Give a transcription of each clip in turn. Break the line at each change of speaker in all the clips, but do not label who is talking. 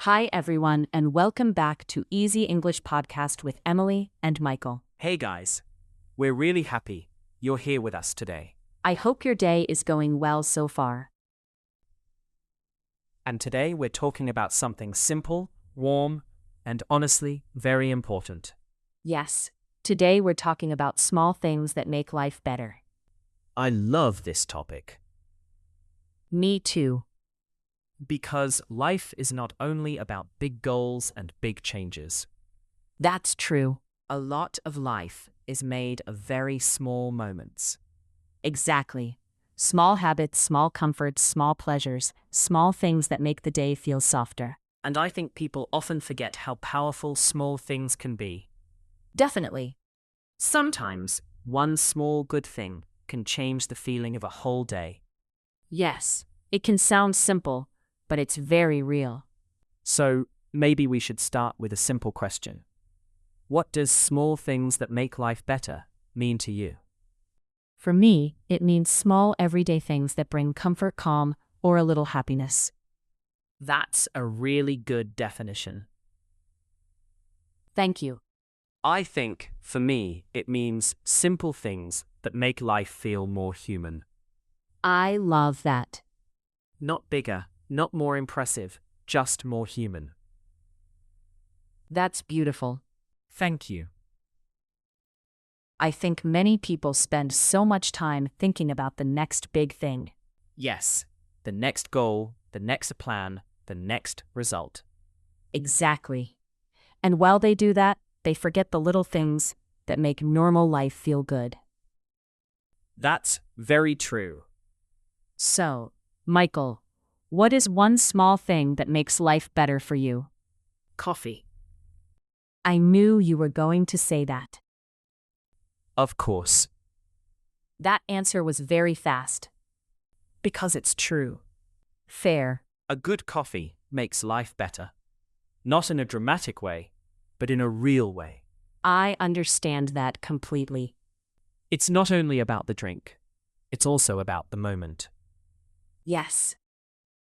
Hi, everyone, and welcome back to Easy English Podcast with Emily and Michael.
Hey guys, we're really happy you're here with us today.
I hope your day is going well so far.
And today we're talking about something simple, warm, and honestly, very important.
Yes, today we're talking about small things that make life better.
I love this topic
Me too.
because life is not only about big goals and big changes.
That's true.
A lot of life is made of very small moments.
Exactly. Small habits, small comforts, small pleasures, small things that make the day feel softer.
And I think people often forget how powerful small things can be.
Definitely.
Sometimes, one small good thing can change the feeling of a whole day.
Yes, it can sound simple, but it's very real.
So, maybe we should start with a simple question. What does small things that make life better mean to you?
For me, it means small everyday things that bring comfort, calm, or a little happiness.
That's a really good definition.
Thank you.
I think, for me, it means simple things that make life feel more human.
I love that.
Not bigger, not more impressive, just more human.
That's beautiful.
Thank you.
I think many people spend so much time thinking about the next big thing.
Yes, the next goal, the next plan, the next result.
Exactly. And while they do that, they forget the little things that make normal life feel good.
That's very true.
So, Michael, what is one small thing that makes life better for you?
Coffee.
I knew you were going to say that.
Of course.
That answer was very fast.
Because it's true.
Fair.
A good coffee makes life better. Not in a dramatic way, but in a real way.
I understand that completely.
It's not only about the drink, it's also about the moment.
Yes.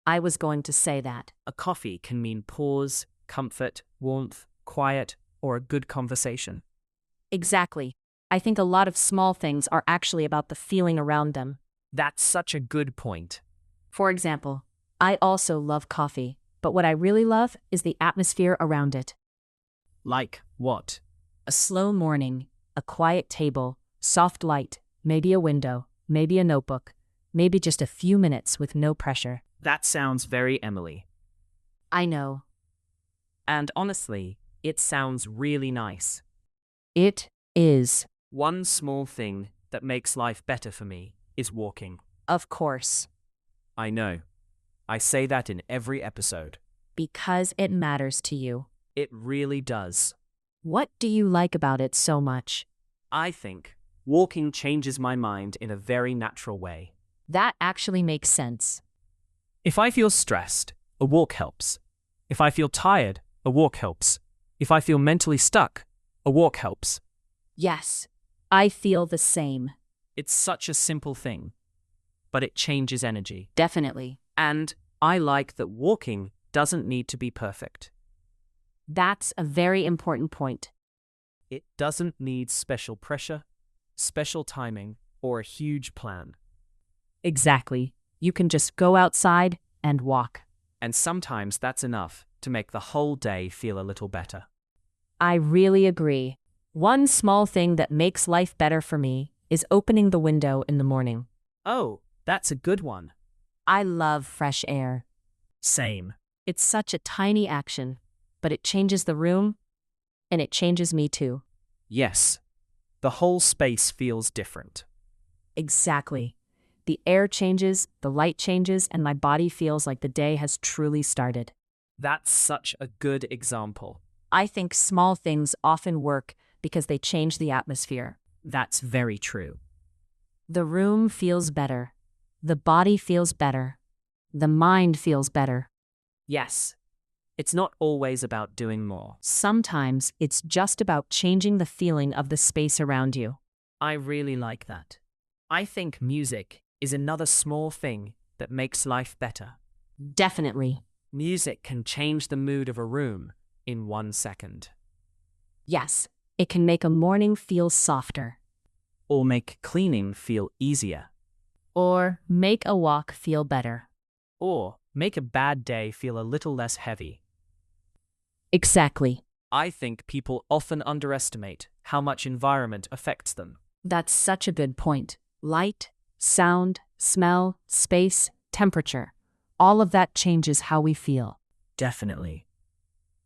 I was going to say that.
A coffee can mean pause, comfort, warmth, quiet, or a good conversation.
Exactly. I think a lot of small things are actually about the feeling around them.
That's such a good point.
For example, I also love coffee, but what I really love is the atmosphere around it.
Like what?
A slow morning, a quiet table, soft light, maybe a window, maybe a notebook, maybe just a few minutes with no pressure.
That sounds very Emily.
I know.
And honestly, it sounds really nice.
It is.
One small thing that makes life better for me is walking.
Of course.
I know. I say that in every episode.
Because it matters to you.
It really does.
What do you like about it so much?
I think walking changes my mind in a very natural way.
That actually makes sense.
If I feel stressed, a walk helps. If I feel tired, a walk helps. If I feel mentally stuck, a walk helps.
Yes, I feel the same.
It's such a simple thing, but it changes energy.
Definitely.
And I like that walking doesn't need to be perfect.
That's a very important point.
It doesn't need special pressure, special timing, or a huge plan.
Exactly. You can just go outside and walk.
And sometimes that's enough to make the whole day feel a little better.
I really agree. One small thing that makes life better for me is opening the window in the morning.
Oh, that's a good one.
I love fresh air.
Same.
It's such a tiny action, but it changes the room, and it changes me too.
Yes. The whole space feels different.
Exactly. The air changes, the light changes, and my body feels like the day has truly started.
That's such a good example.
I think small things often work because they change the atmosphere.
That's very true.
The room feels better. The body feels better. The mind feels better.
Yes. It's not always about doing more.
Sometimes it's just about changing the feeling of the space around you.
I really like that. I think music is another small thing that makes life better.
Definitely.
Music can change the mood of a room in 1 second.
Yes, it can make a morning feel softer.
Or make cleaning feel easier.
Or make a walk feel better.
Or make a bad day feel a little less heavy.
Exactly.
I think people often underestimate how much environment affects them.
That's such a good point. Light, sound, smell, space, temperature. All of that changes how we feel.
Definitely.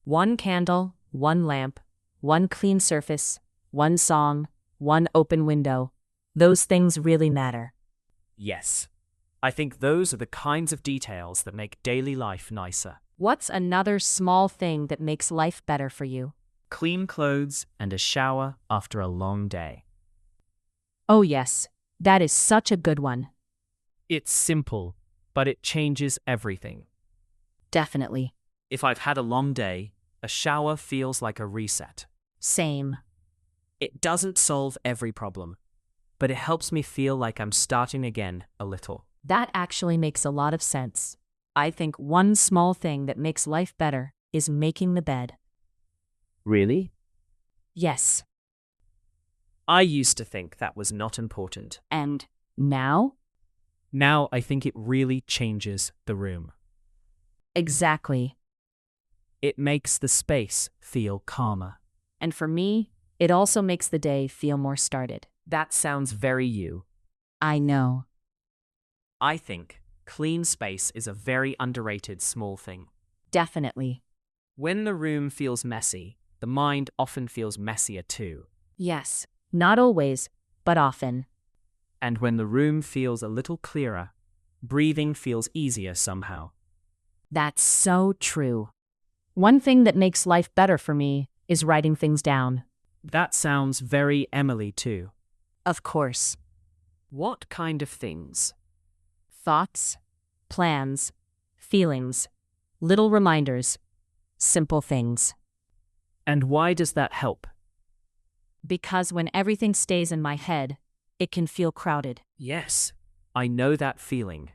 One candle, one lamp, one clean surface, one song, one open window. Those things really matter.
Yes. I think those are the kinds of details that make daily life nicer.
What's another small thing that makes life better for you?
Clean clothes and a shower after a long day.
Oh yes, that is such a good one.
It's simple, but it changes everything.
Definitely.
If I've had a long day, a shower feels like a reset.
Same.
It doesn't solve every problem, but it helps me feel like I'm starting again a little.
That actually makes a lot of sense. I think one small thing that makes life better is making the bed.
Really?
Yes.
I used to think that was not important.
And now?
Now I think it really changes the room.
Exactly.
It makes the space feel calmer.
And for me, it also makes the day feel more started.
That sounds very you.
I know.
I think clean space is a very underrated small thing.
Definitely.
When the room feels messy, the mind often feels messier too.
Yes. Not always, but often.
And when the room feels a little clearer, breathing feels easier somehow.
That's so true. One thing that makes life better for me is writing things down.
That sounds very Emily too.
Of course.
What kind of things?
Thoughts, plans, feelings, little reminders, simple things.
And why does that help?
Because when everything stays in my head, it can feel crowded.
Yes, I know that feeling.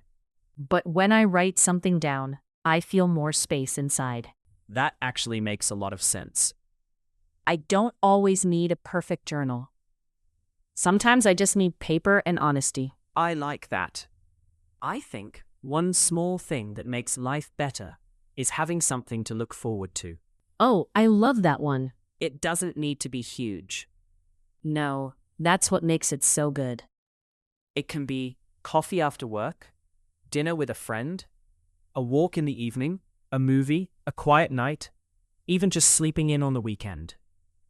But when I write something down, I feel more space inside.
That actually makes a lot of sense.
I don't always need a perfect journal. Sometimes I just need paper and honesty.
I like that. I think one small thing that makes life better is having something to look forward to.
Oh, I love that one.
It doesn't need to be huge.
No, that's what makes it so good.
It can be coffee after work, dinner with a friend, a walk in the evening, a movie, a quiet night, even just sleeping in on the weekend.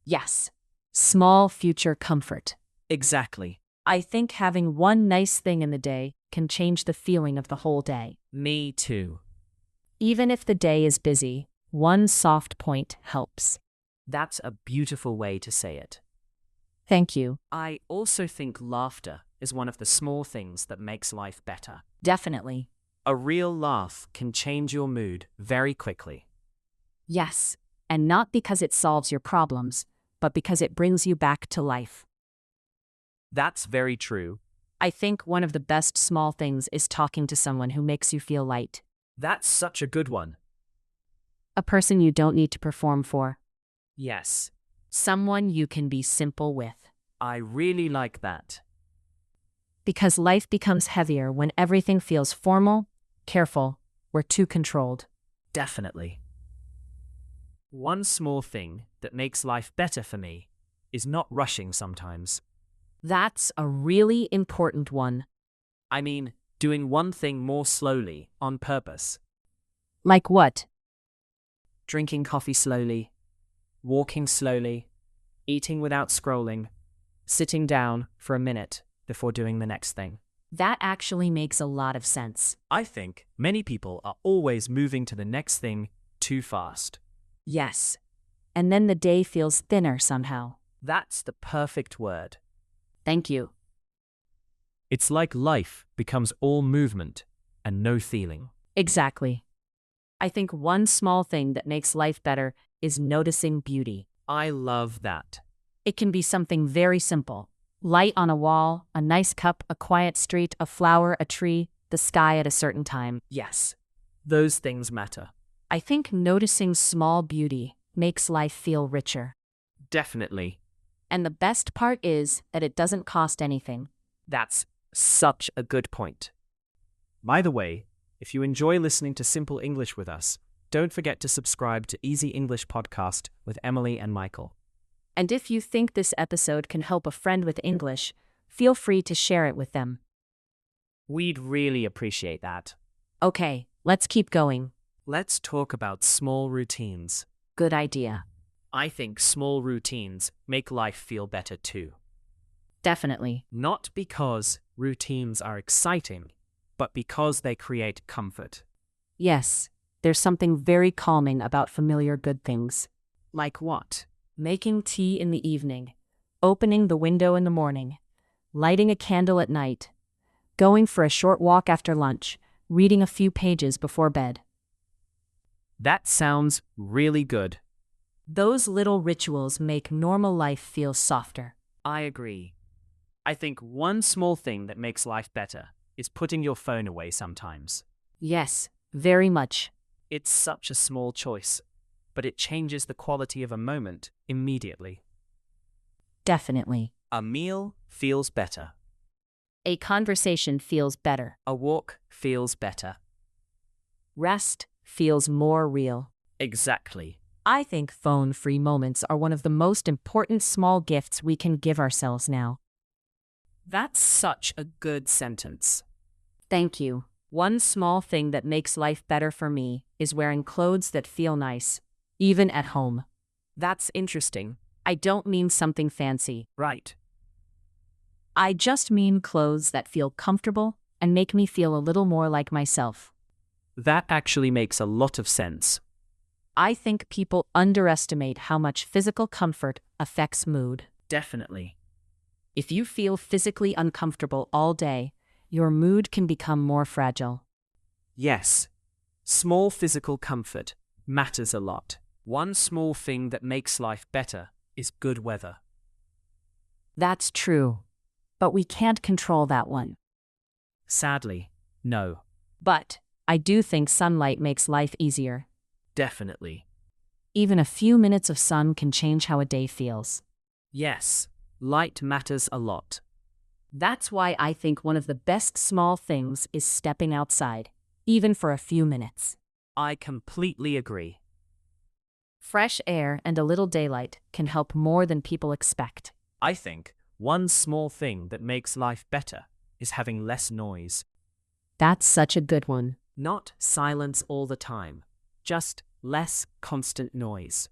Yes. Small future comfort.
Exactly.
I think having one nice thing in the day can change the feeling of the whole day.
Me too.
Even if the day is busy, one soft point helps.
That's a beautiful way to say it.
Thank you.
I also think laughter is one of the small things that makes life better.
Definitely.
A real laugh can change your mood very quickly.
Yes, and not because it solves your problems, but because it brings you back to life.
That's very true.
I think one of the best small things is talking to someone who makes you feel light.
That's such a good one.
A person you don't need to perform for.
Yes,
Someone you can be simple with.
I really like that.
Because life becomes heavier when everything feels formal, careful, or too controlled.
Definitely. One small thing that makes life better for me is not rushing sometimes.
That's a really important one.
I mean, doing one thing more slowly on purpose.
Like what?
Drinking coffee slowly, walking slowly, eating without scrolling, sitting down for a minute before doing the next thing.
That actually makes a lot of sense.
I think many people are always moving to the next thing too fast.
Yes. And then the day feels thinner somehow.
That's the perfect word.
Thank you.
It's like life becomes all movement and no feeling.
Exactly. I think one small thing that makes life better is noticing beauty.
I love that.
It can be something very simple. Light on a wall, a nice cup, a quiet street, a flower, a tree, the sky at a certain time.
Yes, those things matter.
I think noticing small beauty makes life feel richer.
Definitely.
And the best part is that it doesn't cost anything.
That's such a good point. By the way, if you enjoy listening to Simple English with us, don't forget to subscribe to Easy English Podcast with Emily and Michael.
And if you think this episode can help a friend with English, feel free to share it with them.
We'd really appreciate that.
Okay, let's keep going.
Let's talk about small routines.
Good idea.
I think small routines make life feel better too.
Definitely.
Not because routines are exciting, but because they create comfort.
Yes, there's something very calming about familiar good things.
Like what?
Making tea in the evening, opening the window in the morning, lighting a candle at night, going for a short walk after lunch, reading a few pages before bed.
That sounds really good.
Those little rituals make normal life feel softer.
I agree. I think one small thing that makes life better is putting your phone away sometimes.
Yes, very much.
It's such a small choice, but it changes the quality of a moment immediately.
Definitely.
A meal feels better.
A conversation feels better.
A walk feels better.
Rest feels more real.
Exactly.
I think phone-free moments are one of the most important small gifts we can give ourselves now.
That's such a good sentence.
Thank you. One small thing that makes life better for me is wearing clothes that feel nice, even at home.
That's interesting.
I don't mean something fancy.
Right.
I just mean clothes that feel comfortable and make me feel a little more like myself.
That actually makes a lot of sense.
I think people underestimate how much physical comfort affects mood.
Definitely.
If you feel physically uncomfortable all day, your mood can become more fragile.
Yes. Small physical comfort matters a lot. One small thing that makes life better is good weather.
That's true. But we can't control that one.
Sadly, no.
But I do think sunlight makes life easier.
Definitely.
Even a few minutes of sun can change how a day feels.
Yes, light matters a lot.
That's why I think one of the best small things is stepping outside, even for a few minutes.
I completely agree.
Fresh air and a little daylight can help more than people expect.
I think one small thing that makes life better is having less noise.
That's such a good one.
Not silence all the time, just less constant noise.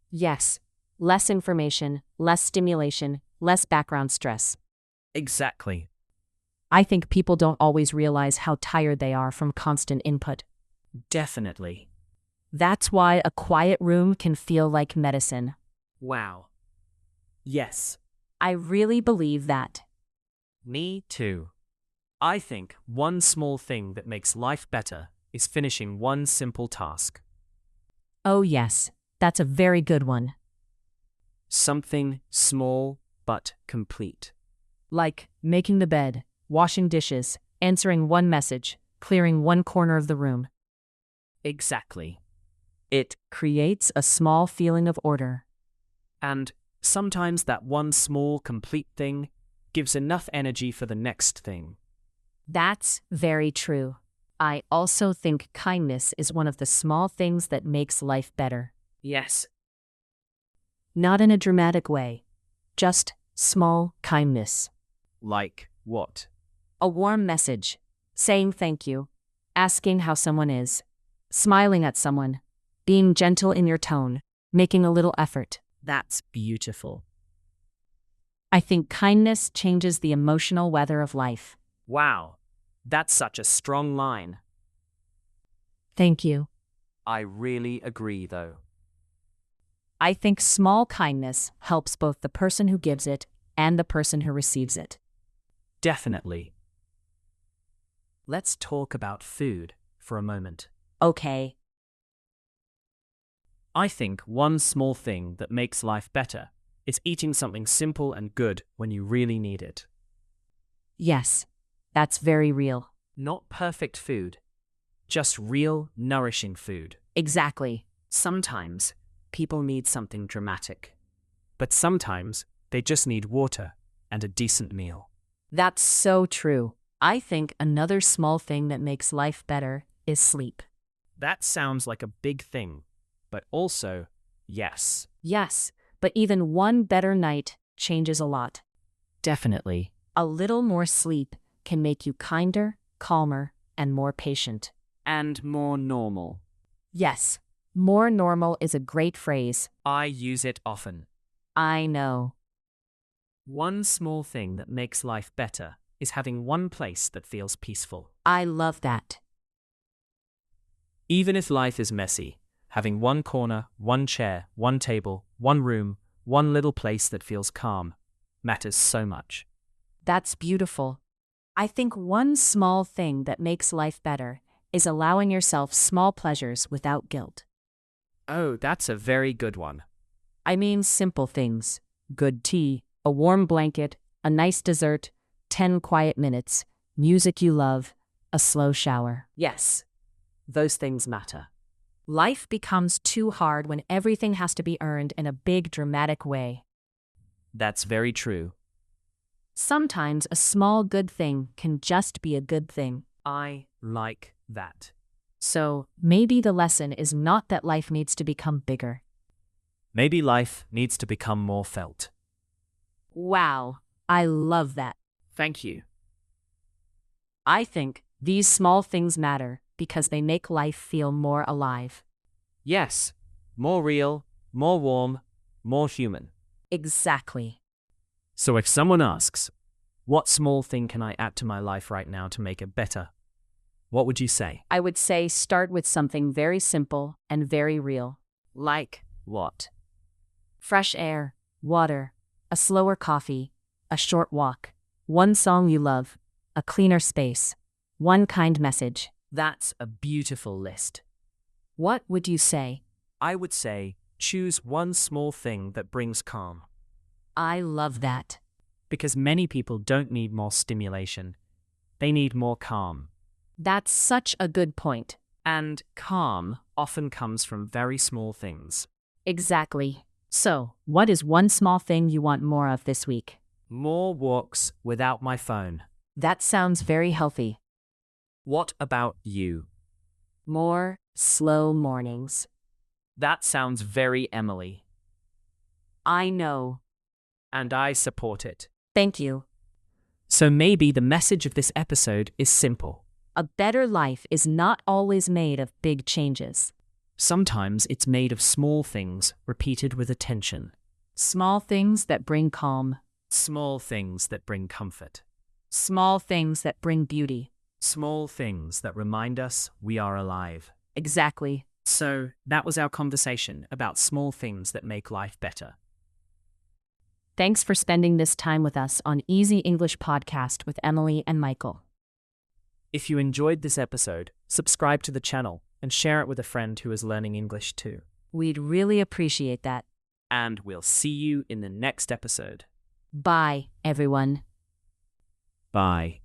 Yes, less information, less stimulation, less background stress.
Exactly.
I think people don't always realize how tired they are from constant input.
Definitely.
That's why a quiet room can feel like medicine.
Wow. Yes.
I really believe that.
Me too. I think one small thing that makes life better is finishing one simple task.
Oh yes, that's a very good one.
Something small but complete.
Like making the bed, washing dishes, answering one message, clearing one corner of the room.
Exactly.
It creates a small feeling of order.
And sometimes that one small complete thing gives enough energy for the next thing.
That's very true. I also think kindness is one of the small things that makes life better.
Yes.
Not in a dramatic way, just small kindness.
Like what?
A warm message, saying thank you, asking how someone is, smiling at someone, being gentle in your tone, making a little effort.
That's beautiful.
I think kindness changes the emotional weather of life.
Wow. That's such a strong line.
Thank you.
I really agree, though.
I think small kindness helps both the person who gives it and the person who receives it.
Definitely. Let's talk about food for a moment.
Okay.
I think one small thing that makes life better is eating something simple and good when you really need it.
Yes, that's very real.
Not perfect food, Just real, nourishing food.
Exactly.
Sometimes people need something dramatic, but sometimes they just need water and a decent meal.
That's so true. I think another small thing that makes life better is sleep.
That sounds like a big thing, but also, yes.
Yes, but even one better night changes a lot.
Definitely.
A little more sleep can make you kinder, calmer, and more patient.
And more normal.
Yes, more normal is a great phrase.
I use it often.
I know.
One small thing that makes life better is having one place that feels peaceful.
I love that.
Even if life is messy, having one corner, one chair, one table, one room, one little place that feels calm matters so much.
That's beautiful. I think one small thing that makes life better is allowing yourself small pleasures without guilt.
Oh, that's a very good one.
I mean simple things. Good tea, a warm blanket, a nice dessert, 10 quiet minutes, music you love, a slow shower.
Yes, those things matter.
Life becomes too hard when everything has to be earned in a big dramatic way.
That's very true.
Sometimes a small good thing can just be a good thing.
I like that.
So maybe the lesson is not that life needs to become bigger.
Maybe life needs to become more felt.
Wow, I love that.
Thank you.
I think these small things matter because they make life feel more alive.
Yes, more real, more warm, more human.
Exactly.
So if someone asks, what small thing can I add to my life right now to make it better? What would you say?
I would say start with something very simple and very real.
Like what?
Fresh air, water, a slower coffee, a short walk, one song you love, a cleaner space, one kind message.
That's a beautiful list.
What would you say?
I would say choose one small thing that brings calm.
I love that.
Because many people don't need more stimulation. They need more calm.
That's such a good point.
And calm often comes from very small things.
Exactly. So, what is one small thing you want more of this week?
More walks without my phone.
That sounds very healthy.
What about you?
More slow mornings.
That sounds very Emily.
I know.
And I support it.
Thank you.
So maybe the message of this episode is simple.
A better life is not always made of big changes.
Sometimes it's made of small things repeated with attention.
Small things that bring calm.
Small things that bring comfort.
Small things that bring beauty.
Small things that remind us we are alive.
Exactly.
So that was our conversation about small things that make life better.
Thanks for spending this time with us on Easy English Podcast with Emily and Michael.
If you enjoyed this episode, subscribe to the channel and share it with a friend who is learning English too.
We'd really appreciate that.
And we'll see you in the next episode.
Bye, everyone.
Bye.